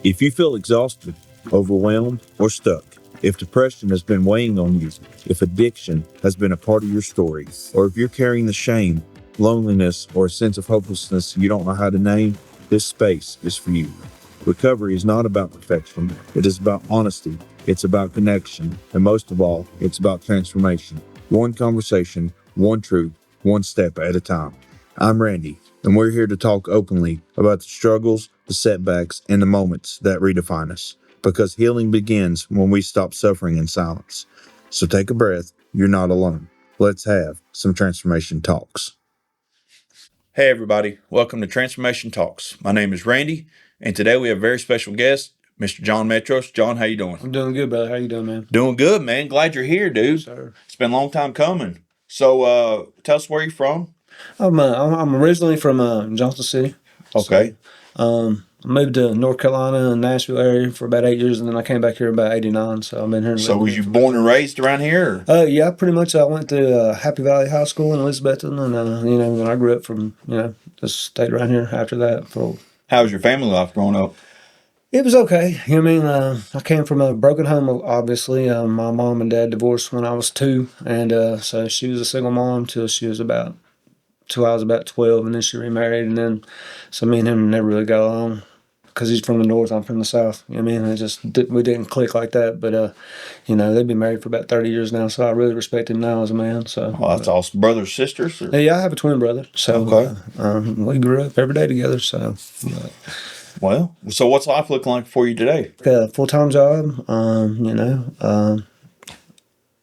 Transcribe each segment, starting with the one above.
If you feel exhausted, overwhelmed, or stuck, if depression has been weighing on you, if addiction has been a part of your story, or if you're carrying the shame, loneliness, or a sense of hopelessness you don't know how to name, this space is for you. Recovery is not about perfection. It is about honesty. It's about connection. And most of all, it's about transformation. One conversation, one truth, one step at a time. I'm Randy, and we're here to talk openly about the struggles, the setbacks, and the moments that redefine us. Because healing begins when we stop suffering in silence. So take a breath. You're not alone. Let's have some transformation talks. Hey everybody, welcome to Transformation Talks. My name is Randy, and today we have a very special guest, Mr. John Metros. John, how you doing? I'm doing good, brother. How you doing, man? Doing good, man. Glad you're here, dude. Sir. It's been a long time coming. So, tell us where you're from. I'm originally from Johnson City. Okay. I moved to North Carolina and Nashville area for about 8 years, and then I came back here about 89. So I've been here. So, was you born and raised around here? Yeah, pretty much. I went to Happy Valley High School in Elizabethton, and then I grew up from just stayed around here after that. How was your family life growing up? It was okay. I came from a broken home, obviously. My mom and dad divorced when I was 2, and so she was a single mom till she was about 12, and then she remarried, and then so me and him never really got along because he's from the north, I'm from the south. We didn't click like that. But they've been married for about 30 years now, so I really respect him now as a man. So that's awesome. Brothers, sisters? Or? Yeah, I have a twin brother. So we grew up every day together. So. So what's life looking like for you today? Full-time job.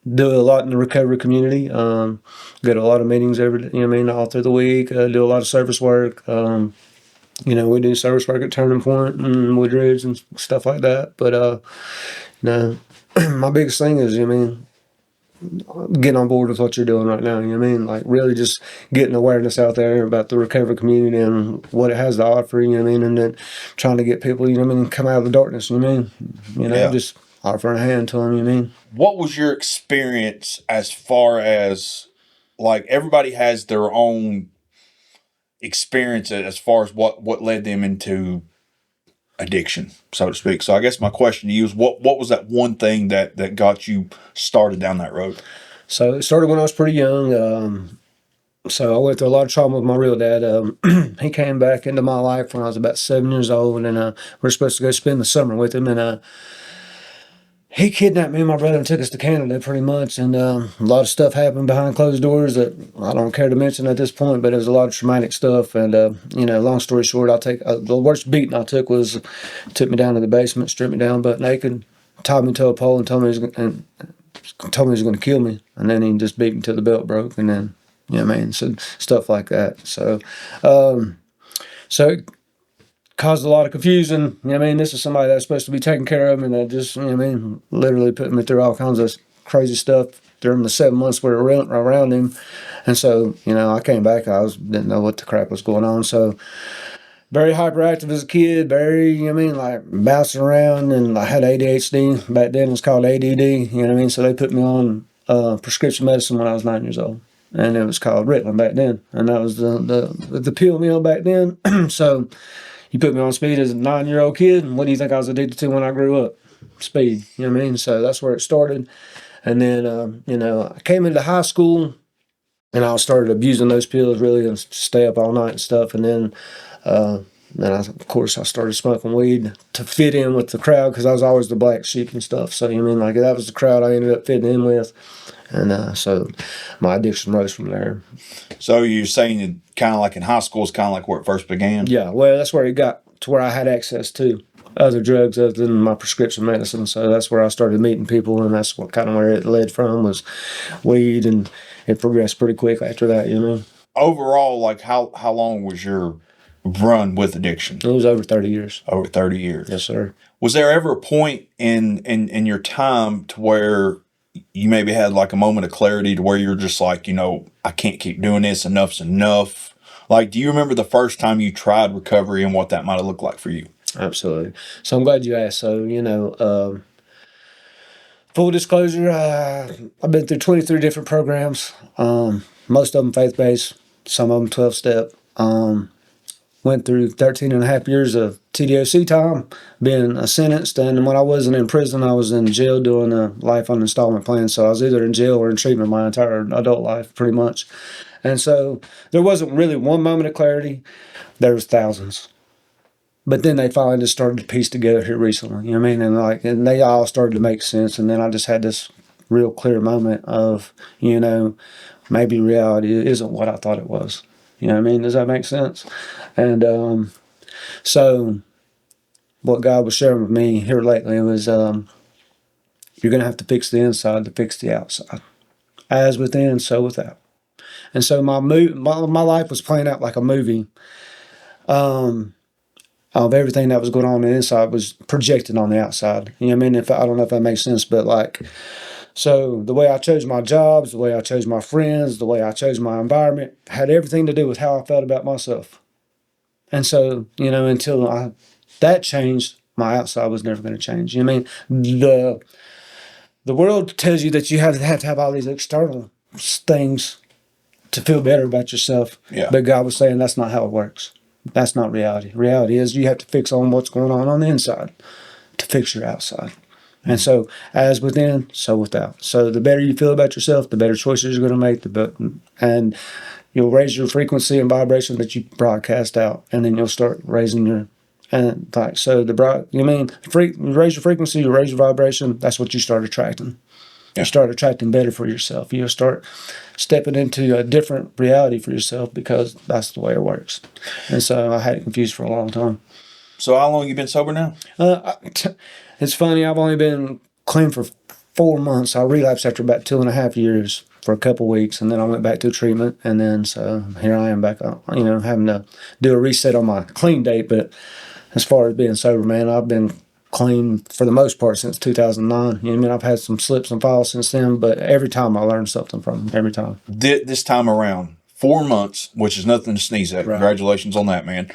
Do a lot in the recovery community. Go to a lot of meetings all through the week. Do a lot of service work. We do service work at Turning Point and Woodridge and stuff like that. But my biggest thing is, getting on board with what you're doing right now. Like really just getting awareness out there about the recovery community and what it has to offer. And then trying to get people, come out of the darkness. Just offering a hand to them. What was your experience as far as, like, everybody has their own experience as far as what led them into addiction, so to speak. So I guess my question to you is, what was that one thing that got you started down that road? So it started when I was pretty young. So I went through a lot of trauma with my real dad. He came back into my life when I was about 7 years old, and we were supposed to go spend the summer with him, and he kidnapped me and my brother and took us to Canada pretty much. And a lot of stuff happened behind closed doors that I don't care to mention at this point, but it was a lot of traumatic stuff. And, long story short, the worst beating I took was took me down to the basement, stripped me down butt naked, tied me to a pole and told me he was going to kill me. And then he just beat me till the belt broke. And then, so stuff like that. So it caused a lot of confusion. This is somebody that's supposed to be taken care of, and that just, literally put me through all kinds of crazy stuff during the 7 months we were around him. And so, I came back, didn't know what the crap was going on. So, very hyperactive as a kid, very, like bouncing around, and I had ADHD. Back then it was called ADD, So they put me on prescription medicine when I was 9 years old. And it was called Ritalin back then. And that was the pill mill back then. So, you put me on speed as a 9-year-old kid, and what do you think I was addicted to when I grew up? Speed, So that's where it started. And then, I came into high school, and I started abusing those pills really and stay up all night and stuff. And then of course, I started smoking weed to fit in with the crowd because I was always the black sheep and stuff. So, like that was the crowd I ended up fitting in with. And so my addiction rose from there. So you're saying that kind of like in high school is kind of like where it first began? Yeah, well, that's where it got to where I had access to other drugs other than my prescription medicine. So that's where I started meeting people, and that's what kind of where it led from was weed, and it progressed pretty quick after that, Overall, like how long was your run with addiction? It was over 30 years. Over 30 years. Yes, sir. Was there ever a point in your time to where you maybe had like a moment of clarity to where you're just like, I can't keep doing this, enough's enough? Like, do you remember the first time you tried recovery and what that might have looked like for you? Absolutely. So I'm glad you asked. So, full disclosure, I've been through 23 different programs, most of them faith-based, some of them 12-step. went through 13 and a half years of TDOC time, being sentenced. And when I wasn't in prison, I was in jail doing a life on installment plan. So I was either in jail or in treatment my entire adult life, pretty much. And so there wasn't really one moment of clarity. There was thousands. But then they finally just started to piece together here recently. You know what I mean? And they all started to make sense. And then I just had this real clear moment of, maybe reality isn't what I thought it was. You know what I mean? Does that make sense? And so what God was sharing with me here lately was you're going to have to fix the inside to fix the outside. As within, so without. And so my life was playing out like a movie of everything that was going on the inside was projected on the outside. You know what I mean? I don't know if that makes sense, but so the way I chose my jobs, the way I chose my friends, the way I chose my environment had everything to do with how I felt about myself. And so, until that changed, my outside was never going to change. You know what I mean? The world tells you that you have to have all these external things to feel better about yourself. Yeah. But God was saying that's not how it works. That's not reality. Reality is you have to fix on what's going on the inside to fix your outside. And so, as within, so without. So the better you feel about yourself, the better choices you're going to make, and you'll raise your frequency and vibration that you broadcast out, and then you'll start raising your, and like so you raise your frequency, you raise your vibration. That's what you start attracting. Yeah. You start attracting better for yourself. You'll start stepping into a different reality for yourself because that's the way it works. And so I had it confused for a long time. So how long you been sober now? It's funny. I've only been clean for 4 months. I relapsed after about 2.5 years for a couple weeks, and then I went back to treatment, and then so here I am back. Having to do a reset on my clean date. But as far as being sober, man, I've been clean for the most part since 2009. You know what I mean? I've had some slips and falls since then, but every time I learned something from them. Every time. This time around, 4 months, which is nothing to sneeze at. Right. Congratulations on that, man.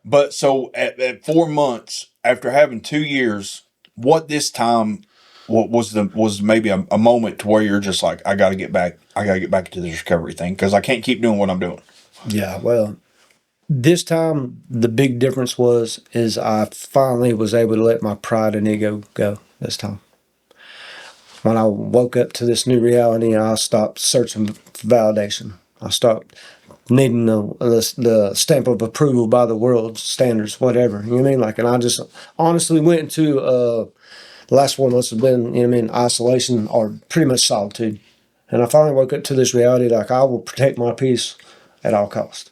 But so at 4 months, after having 2 years, what this time was maybe a moment to where you're just like, I got to get back into this recovery thing because I can't keep doing what I'm doing. Yeah, well, this time the big difference is I finally was able to let my pride and ego go this time. When I woke up to this new reality, I stopped searching for validation. I stopped needing the stamp of approval by the world standards, whatever. You know what I mean? And I just honestly went into the last 4 months have been, isolation or pretty much solitude. And I finally woke up to this reality, I will protect my peace at all costs.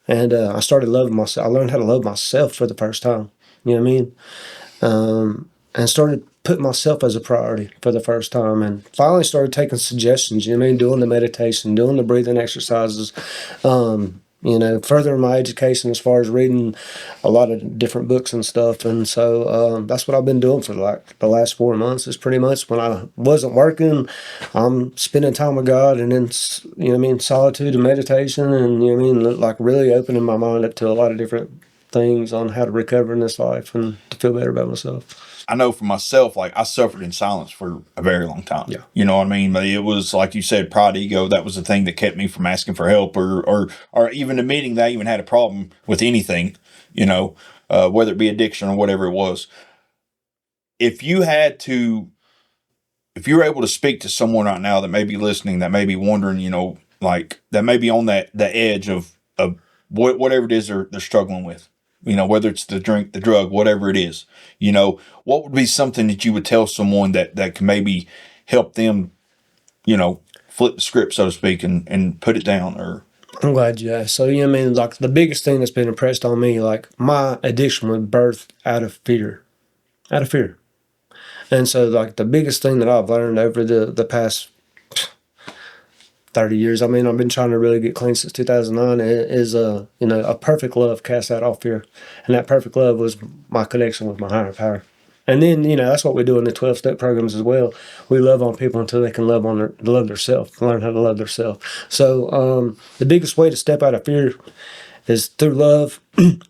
And I started loving myself. I learned how to love myself for the first time. You know what I mean? And started putting myself as a priority for the first time. And finally started taking suggestions, you know what I mean? Doing the meditation, doing the breathing exercises, furthering my education as far as reading a lot of different books and stuff. And so that's what I've been doing for the last 4 months is pretty much when I wasn't working, I'm spending time with God and then, solitude and meditation and, really opening my mind up to a lot of different things on how to recover in this life and to feel better about myself. I know for myself, I suffered in silence for a very long time. Yeah. You know what I mean? But it was, like you said, pride, ego. That was the thing that kept me from asking for help or even admitting that I even had a problem with anything, whether it be addiction or whatever it was. If you were able to speak to someone right now that may be listening, that may be wondering, that may be on the edge of whatever it is they're struggling with, whether it's the drink, the drug, whatever it is, what would be something that you would tell someone that can maybe help them, flip the script, so to speak, and put it down? Or I'm glad you asked. So, the biggest thing that's been impressed on me, my addiction was birthed out of fear. And so, the biggest thing that I've learned over the past 30 years, I've been trying to really get clean since 2009, is, a perfect love casts out all fear. And that perfect love was my connection with my higher power. And then, that's what we do in the 12-step programs as well. We love on people until they can love themselves, learn how to love themselves. So the biggest way to step out of fear is through love.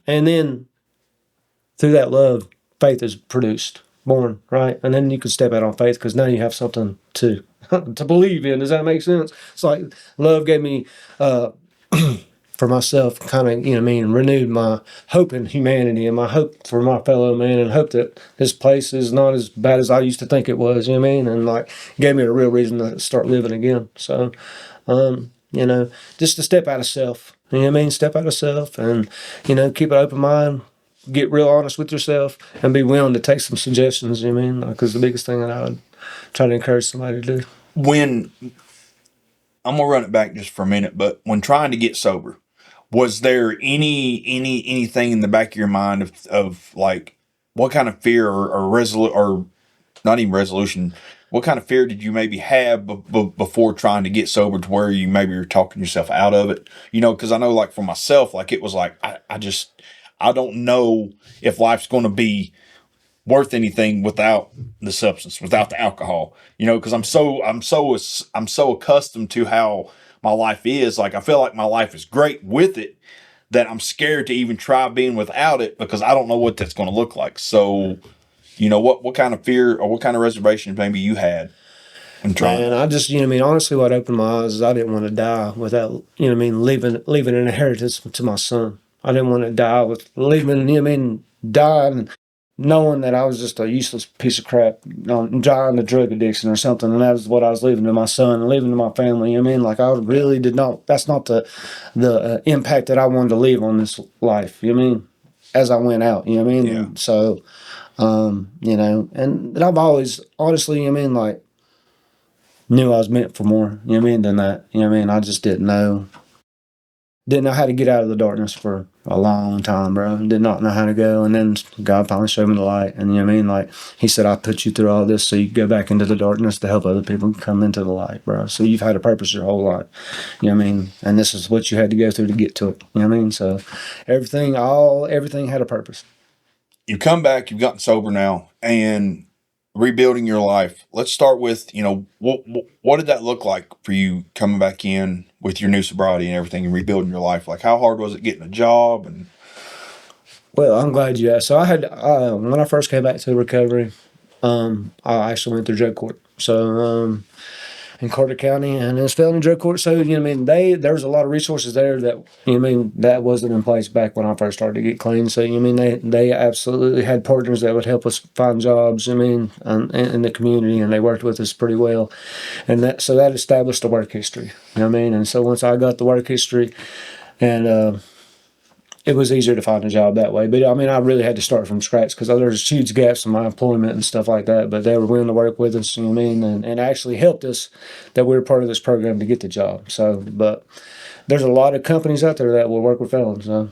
And then through that love, faith is born, right? And then you can step out on faith because now you have something to believe in. Does that make sense? It's like love gave me for myself, kind of, renewed my hope in humanity and my hope for my fellow man, and hope that this place is not as bad as I used to think it was, and like gave me a real reason to start living again. So, just to step out of self, step out of self and, keep an open mind, get real honest with yourself and be willing to take some suggestions, because the biggest thing that I would try to encourage somebody to do. When I'm gonna run it back just for a minute, but when trying to get sober, was there anything in the back of your mind of like what kind of fear or not even resolution, what kind of fear did you maybe have before trying to get sober to where you maybe were talking yourself out of it? Because I know, like for myself, like it was like I don't know if life's going to be worth anything without the substance, without the alcohol. Because I'm so accustomed to how my life is. Like I feel like my life is great with it, that I'm scared to even try being without it because I don't know what that's going to look like. So, what kind of fear or what kind of reservations maybe you had in trying? And I just, honestly, what opened my eyes is I didn't want to die without, leaving an inheritance to my son. I didn't want to die with leaving, dying knowing that I was just a useless piece of crap, dying of drug addiction or something, and that was what I was leaving to my son and leaving to my family. Like I really did not. That's not the impact that I wanted to leave on this life. As I went out. Yeah. And so, and I've always honestly, like knew I was meant for more. Than that. I just didn't know how to get out of the darkness for a long time, bro. Did not know how to go. And then God finally showed me the light. And like he said, I put you through all this so you go back into the darkness to help other people come into the light, bro. So you've had a purpose your whole life. And this is what you had to go through to get to it. So everything had a purpose. You come back, you've gotten sober now, and rebuilding your life. Let's start with, what did that look like for you coming back in with your new sobriety and everything and rebuilding your life? Like how hard was it getting a job? And well, I'm glad you asked. So I had, when I first came back to recovery, I actually went through drug court. So, in Carter County, and it's felony drug court. So, there was a lot of resources there that, that wasn't in place back when I first started to get clean. So, they absolutely had partners that would help us find jobs, in the community, and they worked with us pretty well. And that established a work history, And so once I got the work history, and, it was easier to find a job that way. But I really had to start from scratch because there's huge gaps in my employment and stuff like that. But they were willing to work with us, and actually helped us that we were part of this program to get the job. So, but there's a lot of companies out there that will work with felons. So,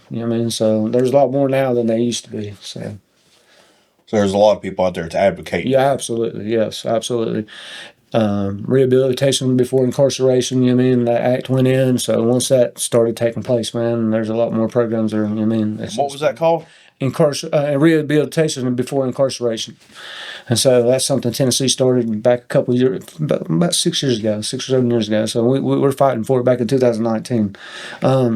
So there's a lot more now than there used to be. So there's a lot of people out there to advocate. Yeah, absolutely. Yes, absolutely. Rehabilitation before incarceration, that act went in. So once that started taking place, man, there's a lot more programs there. What was that called? Rehabilitation before incarceration. And so that's something Tennessee started back a couple of years, about 6 years ago, 6 or 7 years ago. So we were fighting for it back in 2019.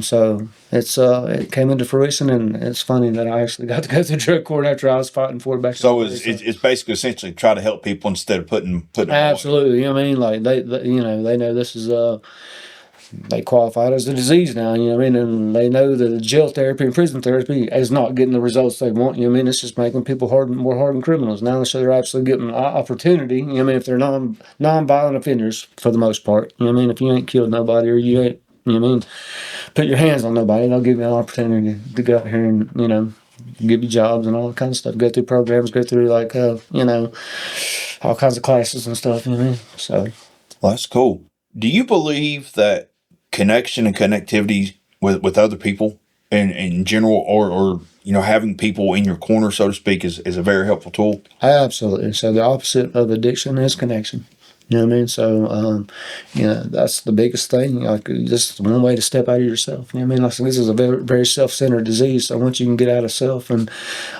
So it came into fruition, and it's funny that I actually got to go through drug court after I was fighting for it back. So it's basically essentially try to help people instead of putting absolutely. Like they know this is they qualify it as a disease now, and they know that jail therapy and prison therapy is not getting the results they want, it's just making people more hardened criminals. Now they're actually getting opportunity, if they're non-violent offenders for the most part, if you ain't killed nobody or you ain't, put your hands on nobody, they'll give you an opportunity to go out here and, give you jobs and all that kind of stuff, go through programs, go through like, all kinds of classes and stuff, so. Well, that's cool. Do you believe that connection and connectivity with other people in general, or having people in your corner, so to speak, is a very helpful tool? Absolutely. So the opposite of addiction is connection. So, that's the biggest thing. Like, just one way to step out of yourself. Like, this is a very, very self-centered disease. So once you can get out of self, and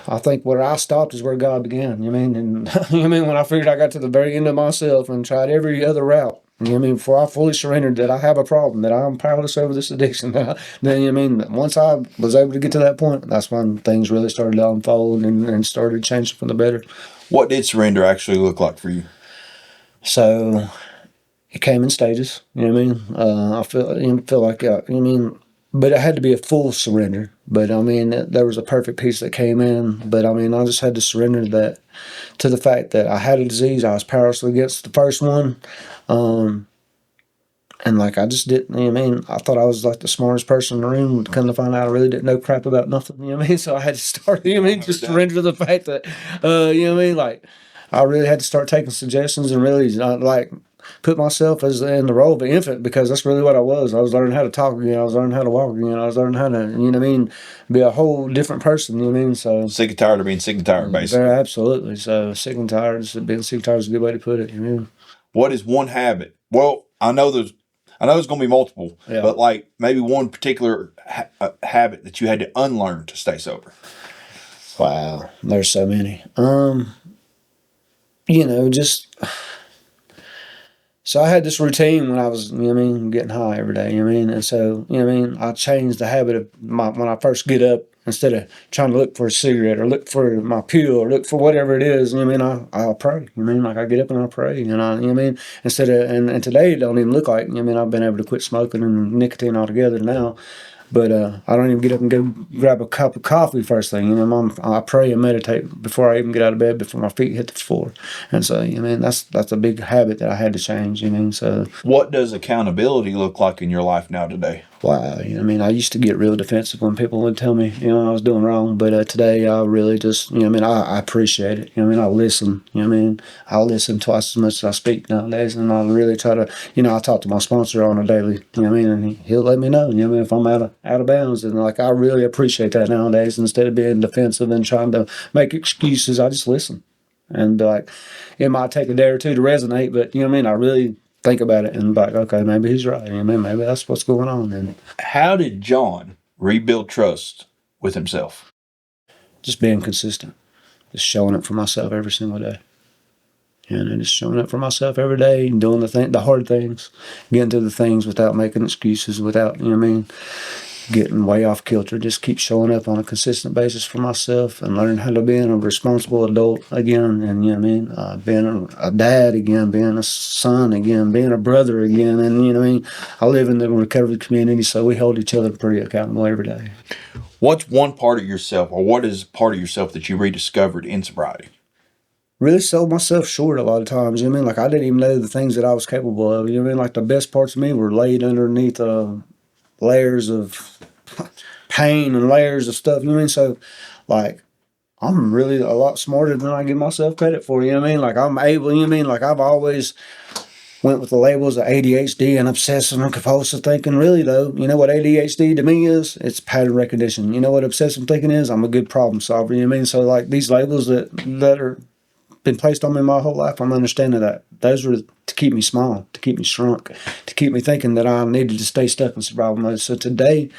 I think where I stopped is where God began. And when I figured I got to the very end of myself and tried every other route. Before I fully surrendered that I have a problem, that I'm powerless over this addiction. Then, once I was able to get to that point, that's when things really started to unfold and started changing for the better. What did surrender actually look like for you? So it came in stages. I feel like, but it had to be a full surrender. But I mean, there was a perfect peace that came in. But I mean, I just had to surrender to the fact that I had a disease. I was powerless against the first one. And like, I just didn't, you know what I mean? I thought I was like the smartest person in the room. Come to find out, I really didn't know crap about nothing. You know what I mean? So I had to start, you know what I mean? Just surrender to the fact that, you know what I mean? Like, I really had to start taking suggestions and really like put myself as in the role of an infant, because that's really what I was. I was learning how to talk again. I was learning how to walk again. I was learning how to, you know what I mean, be a whole different person. You know what I mean? So Sick and tired of being sick and tired, basically. very absolutely. So sick and tired. Being sick and tired is a good way to put it. You know? What is one habit? Well, I know there's going to be multiple, Yeah. but like maybe one particular habit that you had to unlearn to stay sober. Wow, there's so many. You know, just so I had this routine when I was, you know what I mean, getting high every day, you know what I mean? And so, you know what I mean, I changed the habit of when I first get up, instead of trying to look for a cigarette or look for my pill or look for whatever it is, you know what I mean, I'll pray. You know what I mean? Like, I get up and I pray, and you know what I mean? Instead of, and today it don't even look like, you know what I mean, I've been able to quit smoking and nicotine altogether now. But I don't even get up and go grab a cup of coffee first thing. You know, I pray and meditate before I even get out of bed, before my feet hit the floor. And so, you know, that's a big habit that I had to change. You know, so what does accountability look like in your life now today? Wow, you know, I mean, I used to get real defensive when people would tell me, you know, I was doing wrong. But today, I really just, you know, I mean, I appreciate it. You know, I mean, I listen. You know, I mean, I listen twice as much as I speak nowadays, and I really try to, you know, I talk to my sponsor on a daily. You know, what I mean, and he'll let me know. You know, I mean, if I'm out of bounds, and like, I really appreciate that nowadays. Instead of being defensive and trying to make excuses, I just listen. And like, it might take a day or two to resonate, but you know what I mean. I really think about it and like, okay, maybe he's right. I mean, maybe that's what's going on. And how did John rebuild trust with himself? Just being consistent, just showing up for myself every single day. And just showing up for myself every day and doing the hard things, getting to the things without making excuses, without, you know what I mean, getting way off kilter. Just keep showing up on a consistent basis for myself and learning how to be a responsible adult again. And, you know what I mean, being a dad again, being a son again, being a brother again. And, you know what I mean, I live in the recovery community, so we hold each other pretty accountable every day. What's one part of yourself, or what is part of yourself that you rediscovered in sobriety? Really sold myself short a lot of times. You know what I mean? Like, I didn't even know the things that I was capable of. You know what I mean? Like, the best parts of me were laid underneath layers of pain and layers of stuff. You know what I mean? So, like, I'm really a lot smarter than I give myself credit for. You know what I mean? Like, I'm able, you know what I mean? Like, I've always went with the labels of ADHD and obsessive and compulsive thinking. Really, though, you know what ADHD to me is? It's pattern recognition. You know what obsessive thinking is? I'm a good problem solver. You know what I mean? So, like, these labels that are been placed on me my whole life, I'm understanding that those were to keep me small, to keep me shrunk, to keep me thinking that I needed to stay stuck in survival mode. So today,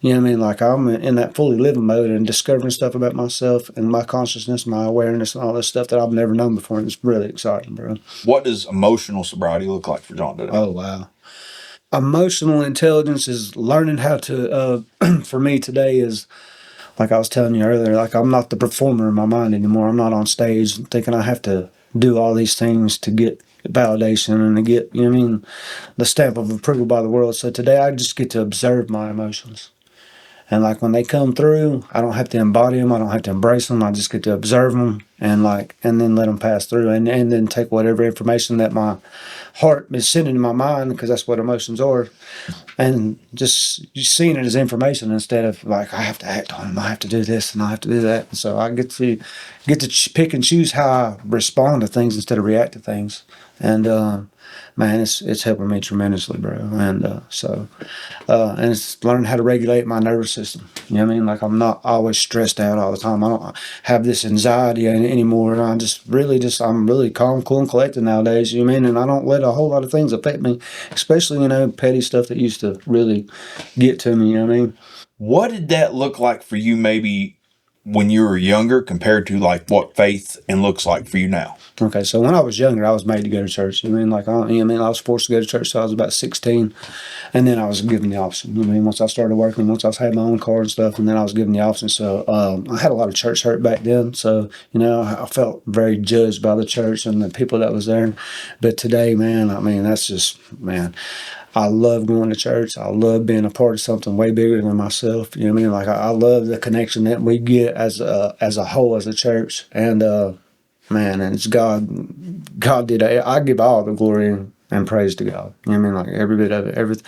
you know what I mean, like, I'm in that fully living mode and discovering stuff about myself and my consciousness, my awareness, and all this stuff that I've never known before. And it's really exciting, bro. What does emotional sobriety look like for John today? Oh, wow. Emotional intelligence is learning how to, for me today is, like I was telling you earlier, like, I'm not the performer in my mind anymore. I'm not on stage thinking I have to do all these things to get validation and to get, you know what I mean, the stamp of approval by the world. So today I just get to observe my emotions. And like, when they come through, I don't have to embody them. I don't have to embrace them. I just get to observe them and then let them pass through and then take whatever information that my heart is sending to my mind, because that's what emotions are, and just seeing it as information instead of like, I have to act on them. I have to do this and I have to do that. And so I get to pick and choose how I respond to things instead of react to things. And man, it's helping me tremendously, bro. And and it's learning how to regulate my nervous system. You know what I mean? Like, I'm not always stressed out all the time. I don't have this anxiety anymore. I'm really calm, cool, and collected nowadays. You know what I mean? And I don't let a whole lot of things affect me, especially, you know, petty stuff that used to really get to me. You know what I mean? What did that look like for you, maybe when you were younger, compared to like what faith and looks like for you now? Okay, so when I was younger, I was made to go to church. You know what I mean? Like, I was forced to go to church till I was about 16, and then I was given the option. You know what I mean? Once I started working, once I had my own car and stuff, and then I was given the option. So I had a lot of church hurt back then. So, you know, I felt very judged by the church and the people that was there. But today, man, I mean, that's just, man, I love going to church. I love being a part of something way bigger than myself. You know what I mean? Like I love the connection that we get as a whole, as a church. And man, and it's God. God did. I give all the glory and praise to God. You know what I mean? Like every bit of it. Everything.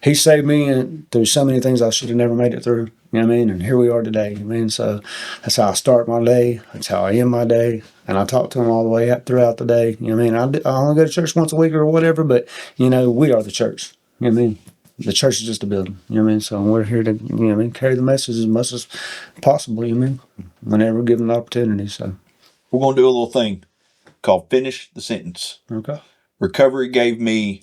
He saved me through so many things I should have never made it through. You know what I mean? And here we are today. You know what I mean? So that's how I start my day. That's how I end my day. And I talk to him all the way up throughout the day. You know what I mean? I only go to church once a week or whatever, but, you know, we are the church. You know what I mean? The church is just a building. You know what I mean? So we're here to, you know what I mean, carry the message as much as possible. You know what I mean? Whenever given the opportunity. So, We're going to do a little thing called Finish the Sentence. okay. Recovery gave me.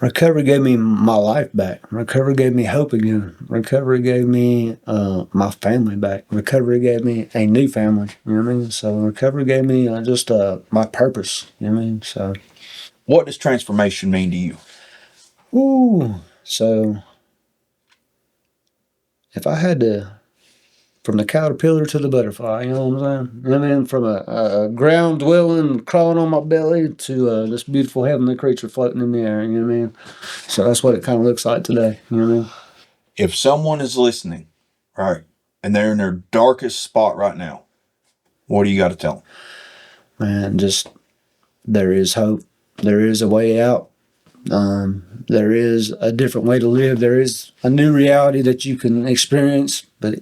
Recovery gave me my life back. Recovery gave me hope again. Recovery gave me my family back. Recovery gave me a new family. You know what I mean? So recovery gave me just my purpose. You know what I mean? So, What does transformation mean to you? ooh. So, if I had to, from the caterpillar to the butterfly, you know what I'm saying? You know what I mean? From a ground dwelling, crawling on my belly to this beautiful heavenly creature floating in the air. You know what I mean? So that's what it kind of looks like today. You know what I mean? If someone is listening, right, and they're in their darkest spot right now, what do you got to tell them? Man, just there is hope. There is a way out. There is a different way to live. There is a new reality that you can experience, but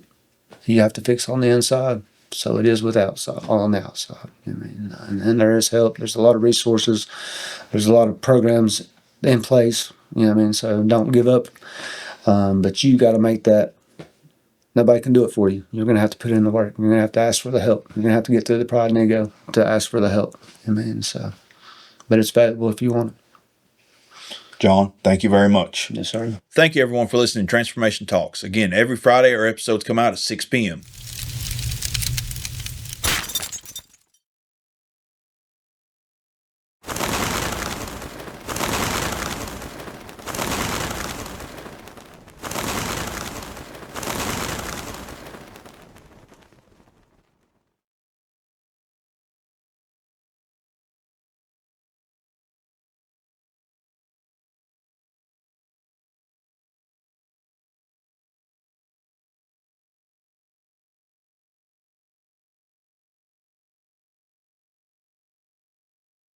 you have to fix on the inside. So it is with outside, on the outside. I mean, and there is help. There's a lot of resources. There's a lot of programs in place. You know what I mean? So don't give up. But you got to make that. Nobody can do it for you. You're going to have to put in the work. You're going to have to ask for the help. You're going to have to get through the pride and ego to ask for the help. I mean, so, but it's valuable if you want it. John, thank you very much. Yes, sir. Thank you, everyone, for listening to Transformation Talks. Again, every Friday, our episodes come out at 6 p.m.